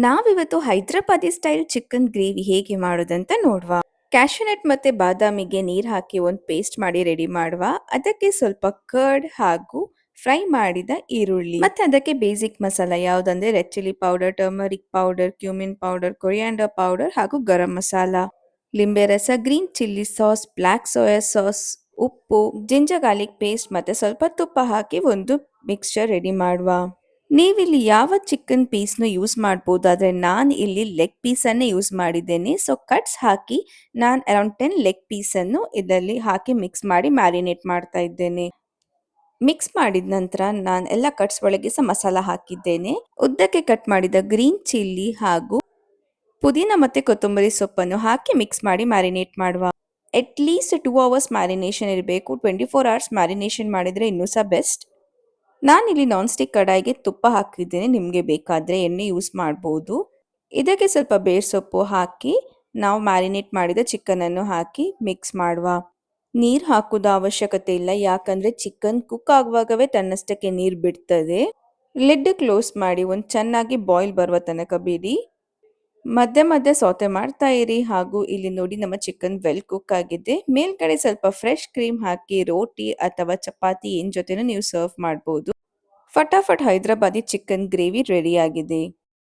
ನಾವಿವತ್ತು Hyderabadi style chicken gravy ಹೇಗೆ ಮಾಡೋದಂತ ನೋಡುವ. ಕ್ಯಾಶ್ಯೂನಟ್ ಮತ್ತೆ ಬಾದಾಮಿಗೆ ನೀರ್ ಹಾಕಿ ಒಂದು ಪೇಸ್ಟ್ ಮಾಡಿ ರೆಡಿ ಮಾಡುವ. ಅದಕ್ಕೆ ಸ್ವಲ್ಪ ಕರ್ಡ್ ಹಾಗೂ ಫ್ರೈ ಮಾಡಿದ ಈರುಳ್ಳಿ ಮತ್ತೆ ಅದಕ್ಕೆ ಬೇಸಿಕ್ ಮಸಾಲ ಯಾವುದಂದ್ರೆ red chilli powder, turmeric powder, cumin powder, coriander powder ಹಾಗೂ ಗರಂ ಮಸಾಲ, ಲಿಂಬೆ ರಸ, green chilli sauce, black soya sauce, ಉಪ್ಪು, ಜಿಂಜರ್ ಗಾರ್ಲಿಕ್ ಪೇಸ್ಟ್ ಮತ್ತೆ ಸ್ವಲ್ಪ ತುಪ್ಪ ಹಾಕಿ ಒಂದು ಮಿಕ್ಸ್ಚರ್ ರೆಡಿ ಮಾಡುವ. ನೀವಿಲ್ಲಿ ಯಾವ ಚಿಕನ್ ಪೀಸ್‌ನು ಯೂಸ್ ಮಾಡ್ಬೋದು. ಆದ್ರೆ ನಾನು ಇಲ್ಲಿ ಲೆಗ್ ಪೀಸನ್ನೇ ಯೂಸ್ ಮಾಡಿದ್ದೇನೆ. ಸೊ ಕಟ್ಸ್ ಹಾಕಿ ನಾನು ಅರೌಂಡ್ 10 ಲೆಗ್ ಪೀಸನ್ನು ಇದರಲ್ಲಿ ಹಾಕಿ ಮಿಕ್ಸ್ ಮಾಡಿ ಮ್ಯಾರಿನೇಟ್ ಮಾಡ್ತಾ ಇದ್ದೇನೆ. ಮಿಕ್ಸ್ ಮಾಡಿದ ನಂತರ ನಾನು ಎಲ್ಲ ಕಟ್ಸ್ ಒಳಗೆ ಸಹ ಮಸಾಲ ಹಾಕಿದ್ದೇನೆ. ಉದ್ದಕ್ಕೆ ಕಟ್ ಮಾಡಿದ ಗ್ರೀನ್ ಚಿಲ್ಲಿ ಹಾಗೂ ಪುದೀನ ಮತ್ತೆ ಕೊತ್ತಂಬರಿ ಸೊಪ್ಪನ್ನು ಹಾಕಿ ಮಿಕ್ಸ್ ಮಾಡಿ ಮ್ಯಾರಿನೇಟ್ ಮಾಡುವ. ಅಟ್ ಲೀಸ್ಟ್ 2 ಅವರ್ಸ್ ಮ್ಯಾರಿನೇಷನ್ ಇರಬೇಕು. 24 ಅವರ್ಸ್ ಮ್ಯಾರಿನೇಷನ್ ಮಾಡಿದರೆ ಇನ್ನೂ ಸಹ ಬೆಸ್ಟ್. ನಾನಿಲ್ಲಿ ನಾನ್ ಸ್ಟಿಕ್ ಕಡಾಯಿಗೆ ತುಪ್ಪ ಹಾಕಿದ್ದೇನೆ. ನಿಮಗೆ ಬೇಕಾದರೆ ಎಣ್ಣೆ ಯೂಸ್ ಮಾಡ್ಬೋದು. ಇದಕ್ಕೆ ಸ್ವಲ್ಪ ಬೇರ್ ಸೊಪ್ಪು ಹಾಕಿ ನಾವು ಮ್ಯಾರಿನೇಟ್ ಮಾಡಿದ ಚಿಕನನ್ನು ಹಾಕಿ ಮಿಕ್ಸ್ ಮಾಡುವ. ನೀರು ಹಾಕೋದು ಅವಶ್ಯಕತೆ ಇಲ್ಲ, ಯಾಕಂದರೆ ಚಿಕನ್ ಕುಕ್ ಆಗುವಾಗವೇ ತನ್ನಷ್ಟಕ್ಕೆ ನೀರು ಬಿಡ್ತದೆ. ಲಿಡ್ ಕ್ಲೋಸ್ ಮಾಡಿ ಒಂದು ಚೆನ್ನಾಗಿ ಬಾಯ್ಲ್ ಬರುವ ತನಕ ಬಿಡಿ. ಮಧ್ಯೆ ಮಧ್ಯೆ ಸೌತೆ ಮಾಡ್ತಾ ಇರಿ. ಹಾಗೂ ಇಲ್ಲಿ ನೋಡಿ ನಮ್ಮ ಚಿಕನ್ ವೆಲ್ ಕುಕ್ ಆಗಿದೆ. ಮೇಲ್ಗಡೆ ಸ್ವಲ್ಪ ಫ್ರೆಶ್ ಕ್ರೀಮ್ ಹಾಕಿ ರೋಟಿ ಅಥವಾ ಚಪಾತಿ ಏನ್ ಜೊತೆನೂ ನೀವು ಸರ್ವ್ ಮಾಡ್ಬೋದು. ಫಟಾಫಟ್ ಹೈದ್ರಾಬಾದಿ ಚಿಕನ್ ಗ್ರೇವಿ ರೆಡಿ ಆಗಿದೆ.